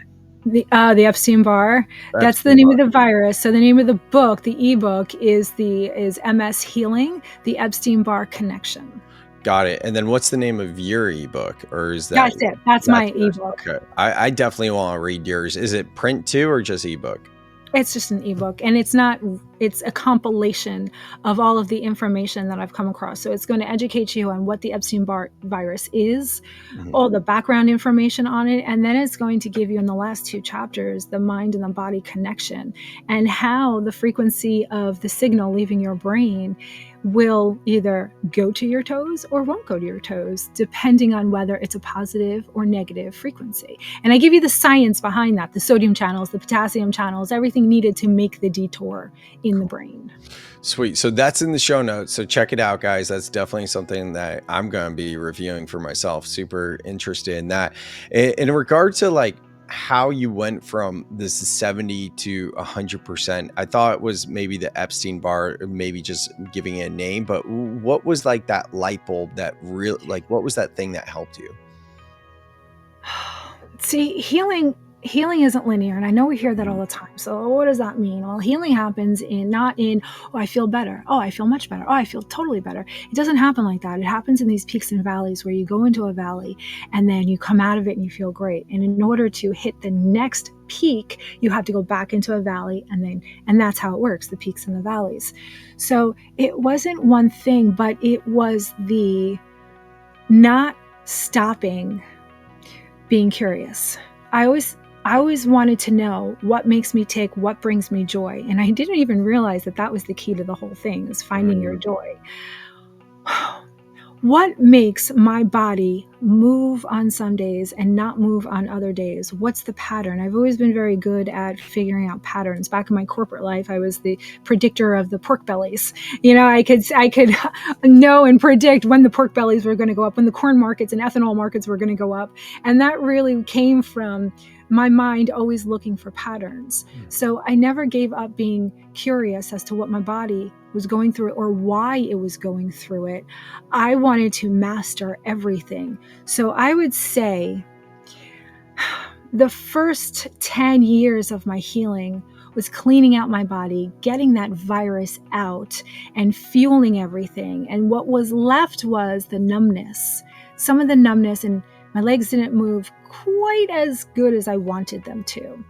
B: The Epstein Barr. That's the name of the virus. So the name of the book, the ebook, is MS Healing, the Epstein Barr Connection.
A: Got it. And then what's the name of your ebook? Or is that?
B: That's it. That's my ebook.
A: Okay. I definitely want to read yours. Is it print too, or just ebook?
B: It's just an ebook, and it's a compilation of all of the information that I've come across. So it's going to educate you on what the Epstein-Barr virus is, all the background information on it, and then it's going to give you in the last 2 chapters the mind and the body connection and how the frequency of the signal leaving your brain will either go to your toes or won't go to your toes, depending on whether it's a positive or negative frequency. And I give you the science behind that, the sodium channels, the potassium channels, everything needed to make the detour in the brain.
A: Sweet. So that's in the show notes. So check it out, guys. That's definitely something that I'm going to be reviewing for myself. Super interested in that. In regard to like how you went from this 70 to 100%, I thought it was maybe the Epstein Barr, maybe just giving it a name, but what was like that light bulb that what was that thing that helped you?
B: See, healing isn't linear, and I know we hear that all the time. So what does that mean? Well, healing happens not in, oh, I feel better. Oh, I feel much better. Oh, I feel totally better. It doesn't happen like that. It happens in these peaks and valleys where you go into a valley and then you come out of it and you feel great. And in order to hit the next peak, you have to go back into a valley, and that's how it works, the peaks and the valleys. So it wasn't one thing, but it was the not stopping being curious. I always wanted to know what makes me tick, what brings me joy. And I didn't even realize that was the key to the whole thing, is finding your joy. What makes my body move on some days and not move on other days? What's the pattern? I've always been very good at figuring out patterns. Back in my corporate life, I was the predictor of the pork bellies. I could know and predict when the pork bellies were going to go up, when the corn markets and ethanol markets were going to go up. And that really came from my mind always looking for patterns. So I never gave up being curious as to what my body was going through or why it was going through it. I wanted to master everything. So I would say the first 10 years of my healing was cleaning out my body, getting that virus out and fueling everything. And what was left was the numbness, some of the numbness, and my legs didn't move quite as good as I wanted them to.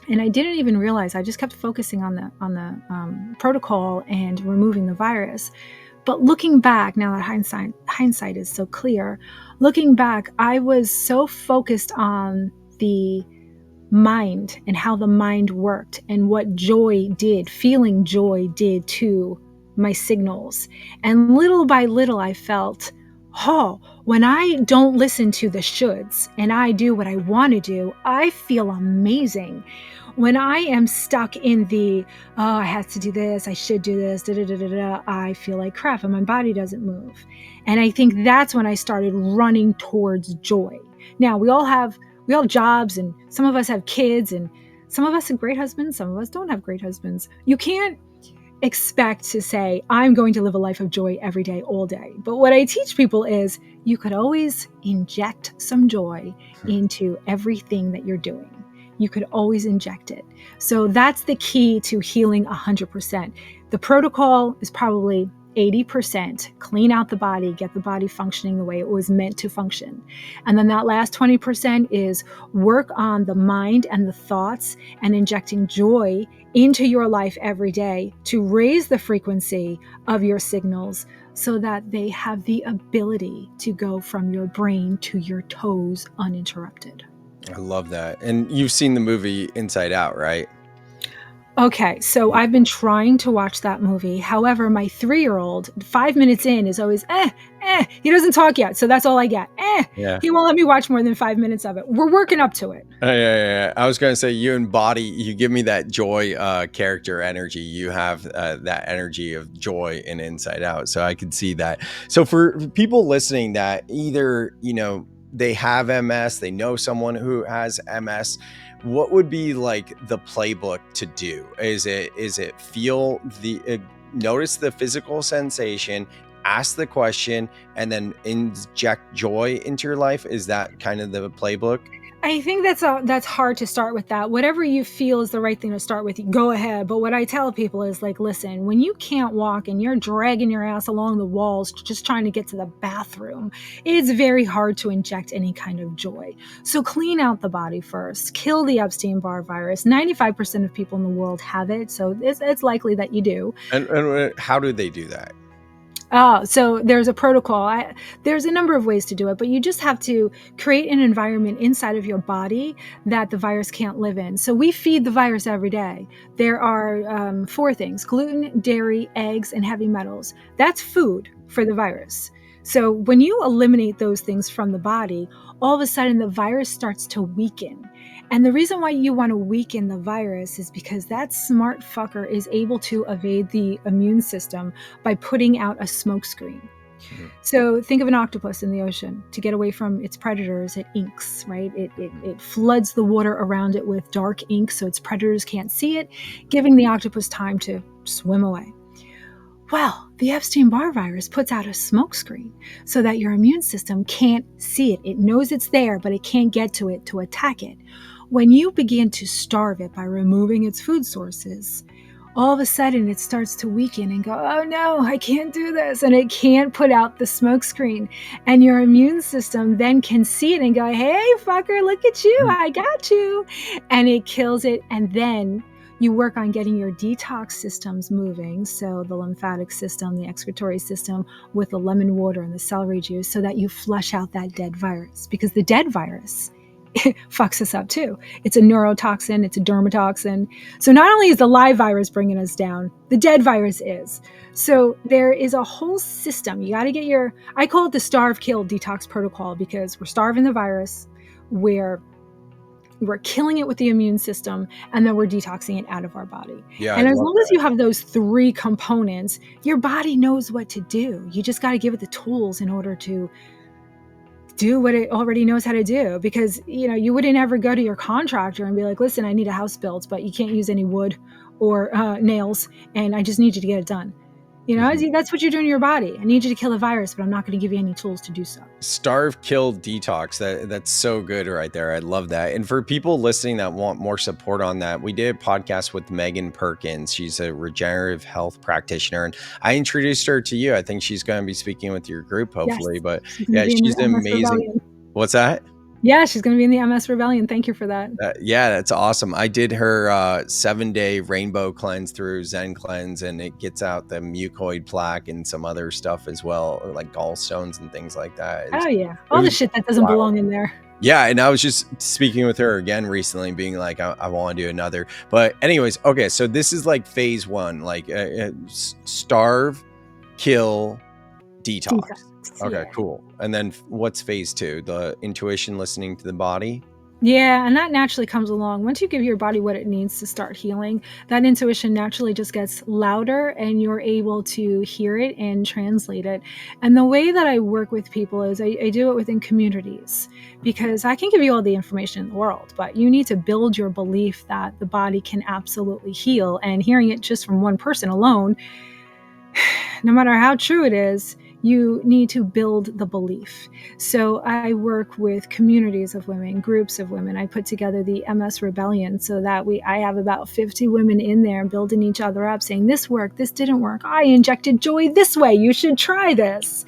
B: And I didn't even realize, I just kept focusing on the protocol and removing the virus. But looking back, now that hindsight is so clear, looking back, I was so focused on the mind and how the mind worked and what joy did, feeling joy did to my signals. And little by little, I felt, oh, when I don't listen to the shoulds and I do what I want to do, I feel amazing. When I am stuck in the, oh, I have to do this, I should do this, da, da, da, da, da, I feel like crap and my body doesn't move. And I think that's when I started running towards joy. Now, we all have jobs, and some of us have kids, and some of us have great husbands, some of us don't have great husbands. You can't expect to say, I'm going to live a life of joy every day, all day. But what I teach people is you could always inject some joy into everything that you're doing. You could always inject it. So that's the key to healing 100%. The protocol is probably 80% clean out the body, get the body functioning the way it was meant to function. And then that last 20% is work on the mind and the thoughts and injecting joy into your life every day to raise the frequency of your signals so that they have the ability to go from your brain to your toes uninterrupted.
A: I love that. And you've seen the movie Inside Out, right?
B: Okay, so I've been trying to watch that movie. However, my 3-year-old, 5 minutes in, is always, he doesn't talk yet, so that's all I get.
A: Yeah.
B: He won't let me watch more than 5 minutes of it. We're working up to it.
A: Yeah. I was going to say, you give me that joy character energy. You have that energy of joy in Inside Out. So I could see that. So for people listening that either, they have MS, they know someone who has MS, what would be like the playbook to do? Is it feel notice the physical sensation, ask the question, and then inject joy into your life? Is that kind of the playbook?
B: I think that's hard to start with that. Whatever you feel is the right thing to start with, go ahead. But what I tell people is like, listen, when you can't walk and you're dragging your ass along the walls just trying to get to the bathroom, it's very hard to inject any kind of joy. So clean out the body first. Kill the Epstein Barr virus. 95% of people in the world have it, so it's likely that you do.
A: And how do they do that?
B: So there's a protocol. There's a number of ways to do it, but you just have to create an environment inside of your body that the virus can't live in. So we feed the virus every day. There are 4 things: gluten, dairy, eggs, and heavy metals. That's food for the virus. So when you eliminate those things from the body, all of a sudden the virus starts to weaken. And the reason why you want to weaken the virus is because that smart fucker is able to evade the immune system by putting out a smoke screen. Mm-hmm. So think of an octopus in the ocean. To get away from its predators, it inks, right? It floods the water around it with dark ink so its predators can't see it, giving the octopus time to swim away. Well, the Epstein-Barr virus puts out a smoke screen so that your immune system can't see it. It knows it's there, but it can't get to it to attack it. When you begin to starve it by removing its food sources, all of a sudden it starts to weaken and go, oh no, I can't do this. And it can't put out the smoke screen. And your immune system then can see it and go, hey, fucker, look at you. I got you. And it kills it. And then you work on getting your detox systems moving. So the lymphatic system, the excretory system with the lemon water and the celery juice so that you flush out that dead virus. Because the dead virus fucks us up too. It's a neurotoxin, it's a dermatoxin. So not only is the live virus bringing us down, the dead virus is. So there is a whole system. You got to get I call it the starve, kill, detox protocol because we're starving the virus, we're killing it with the immune system, and then we're detoxing it out of our body. Yeah, and as long as you have those 3 components, your body knows what to do. You just got to give it the tools in order to do what it already knows how to do, because you wouldn't ever go to your contractor and be like, listen, I need a house built, but you can't use any wood or nails, and I just need you to get it done. That's what you're doing to your body. I need you to kill the virus, but I'm not going to give you any tools to do so.
A: Starve, kill, detox. That's so good right there. I love that. And for people listening that want more support on that, we did a podcast with Megan Perkins. She's a regenerative health practitioner, and I introduced her to you. I think she's going to be speaking with your group, hopefully. Yes, but yeah, she's amazing. Rebellion. What's that?
B: Yeah, she's going to be in the MS Rebellion. Thank you for that.
A: Yeah, that's awesome. I did her 7-day rainbow cleanse through Zen Cleanse, and it gets out the mucoid plaque and some other stuff as well, like gallstones and things like that.
B: All the shit that doesn't belong in there.
A: Yeah, and I was just speaking with her again recently, being like, I want to do another. But anyways, okay, so this is like phase 1, like starve, kill, detox. Okay, cool. And then what's phase 2? The intuition, listening to the body?
B: Yeah, and that naturally comes along. Once you give your body what it needs to start healing, that intuition naturally just gets louder and you're able to hear it and translate it. And the way that I work with people is I do it within communities, because I can give you all the information in the world, but you need to build your belief that the body can absolutely heal. And hearing it just from one person alone, no matter how true it is, you need to build the belief. So I work with communities of women, groups of women. I put together the MS Rebellion so that I have about 50 women in there building each other up, saying this worked, this didn't work. I injected joy this way. You should try this.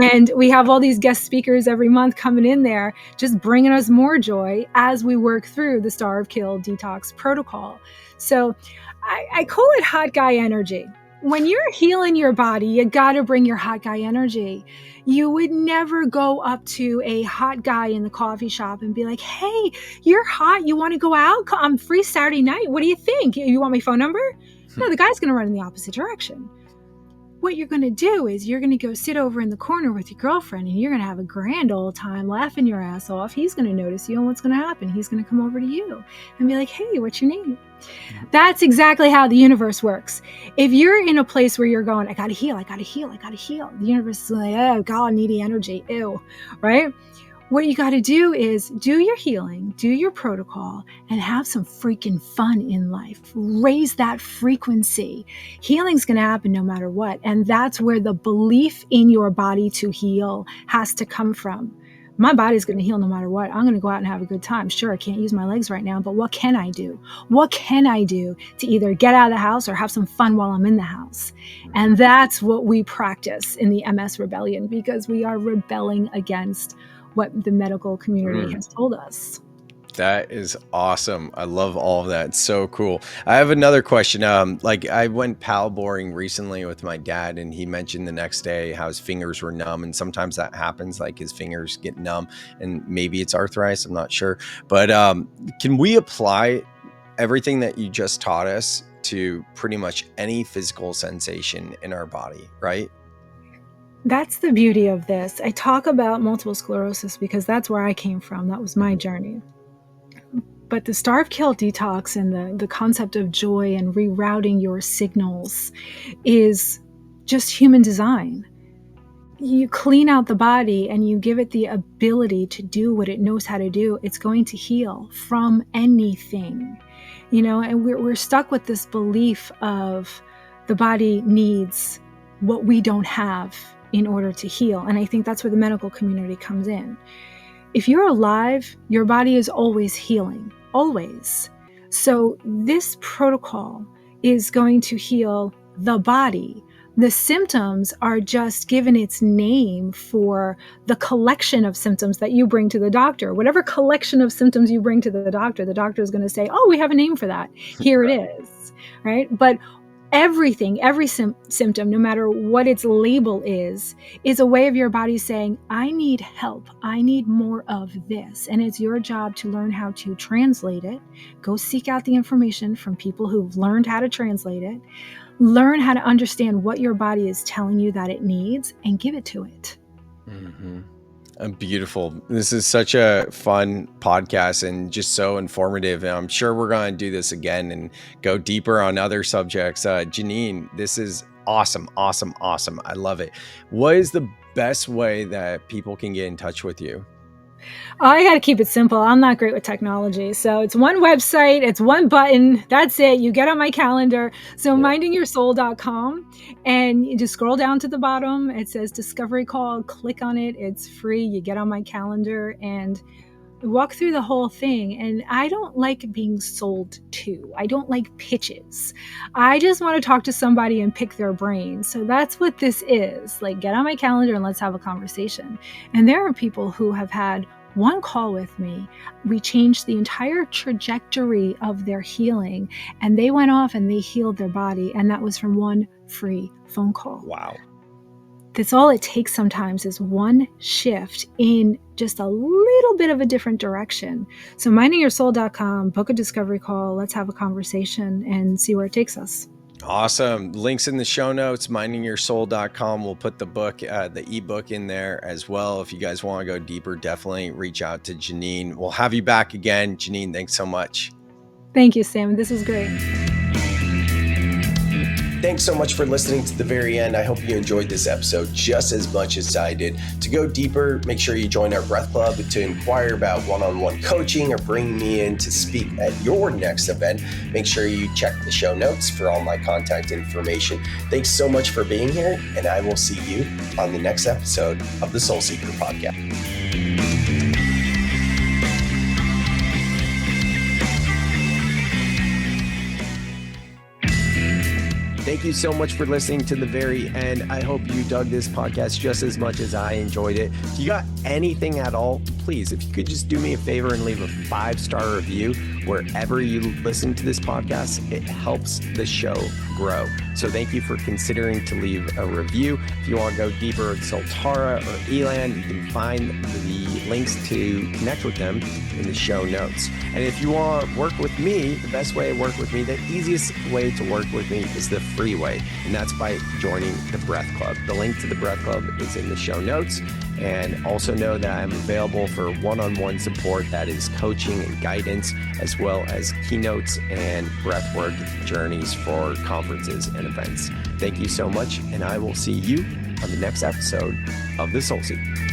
B: And we have all these guest speakers every month coming in there, just bringing us more joy as we work through the Starve, Kill, Detox protocol. So I call it hot guy energy. When you're healing your body, you got to bring your hot guy energy. You would never go up to a hot guy in the coffee shop and be like, hey, you're hot. You want to go out? I'm free Saturday night. What do you think? You want my phone number? No, the guy's going to run in the opposite direction. What you're going to do is you're going to go sit over in the corner with your girlfriend and you're going to have a grand old time laughing your ass off. He's going to notice you, and what's going to happen? He's going to come over to you and be like, hey, what's your name? That's exactly how the universe works. If you're in a place where you're going, I got to heal, I got to heal, I got to heal, the universe is like, oh, God, needy energy, ew, right? What you got to do is do your healing, do your protocol, and have some freaking fun in life. Raise that frequency. Healing's going to happen no matter what. And that's where the belief in your body to heal has to come from. My body's going to heal no matter what. I'm going to go out and have a good time. Sure, I can't use my legs right now, but what can I do? What can I do to either get out of the house or have some fun while I'm in the house? And that's what we practice in the MS Rebellion, because we are rebelling against what the medical community has told us.
A: That is awesome. I love all of that. It's so cool. I have another question. Like I went paddleboarding recently with my dad, and he mentioned the next day how his fingers were numb. And sometimes that happens, like his fingers get numb, and maybe it's arthritis. I'm not sure. But can we apply everything that you just taught us to pretty much any physical sensation in our body, right?
B: That's the beauty of this. I talk about multiple sclerosis because that's where I came from. That was my journey. But the Starve, Kill, Detox and the concept of joy and rerouting your signals is just human design. You clean out the body and you give it the ability to do what it knows how to do. It's going to heal from anything, and we're stuck with this belief of the body needs what we don't have in order to heal. And I think that's where the medical community comes in. If you're alive, your body is always healing, always. So this protocol is going to heal the body. The symptoms are just given its name for the collection of symptoms that you bring to the doctor. Whatever collection of symptoms you bring to the doctor is going to say, oh, we have a name for that. Here it is, right? But everything, every symptom, no matter what its label is a way of your body saying, I need help. I need more of this. And it's your job to learn how to translate it. Go seek out the information from people who've learned how to translate it. Learn how to understand what your body is telling you that it needs and give it to it.
A: Mm-hmm. Beautiful. This is such a fun podcast and just so informative. And I'm sure we're going to do this again and go deeper on other subjects. Jeanene, this is awesome, awesome, awesome. I love it. What is the best way that people can get in touch with you?
B: I got to keep it simple. I'm not great with technology. So it's one website, it's one button. That's it. You get on my calendar. So mindingyoursoul.com, and you just scroll down to the bottom. It says discovery call. Click on it. It's free. You get on my calendar and walk through the whole thing. And I don't like being sold to. I don't like pitches. I just want to talk to somebody and pick their brain. So that's what this is. Like, get on my calendar and let's have a conversation. And there are people who have had one call with me. We changed the entire trajectory of their healing, and they went off and they healed their body. And that was from one free phone call.
A: Wow.
B: That's all it takes sometimes, is one shift in just a little bit of a different direction. So mindingyoursoul.com, book a discovery call. Let's have a conversation and see where it takes us.
A: Awesome. Links in the show notes, mindingyoursoul.com. We'll put the book, the ebook in there as well. If you guys want to go deeper, definitely reach out to Jeanene. We'll have you back again. Jeanene, thanks so much.
B: Thank you, Sam. This is great.
A: Thanks so much for listening to the very end. I hope you enjoyed this episode just as much as I did. To go deeper, make sure you join our Breath Club to inquire about one-on-one coaching or bring me in to speak at your next event. Make sure you check the show notes for all my contact information. Thanks so much for being here, and I will see you on the next episode of the Soul Seeker podcast. Thank you so much for listening to the very end. I hope you dug this podcast just as much as I enjoyed it. If you got anything at all, please, if you could just do me a favor and leave a 5-star review wherever you listen to this podcast, it helps the show grow. So thank you for considering to leave a review. If you want to go deeper with Soltara or Elan, you can find the links to connect with them in the show notes. And if you want to work with me, the best way to work with me, the easiest way to work with me is the free way, and that's by joining the Breath Club. The link to the Breath Club is in the show notes. And also know that I'm available for one-on-one support, that is coaching and guidance, as well as keynotes and breathwork journeys for conferences and events. Thank you so much, and I will see you on the next episode of The Soul Seeker.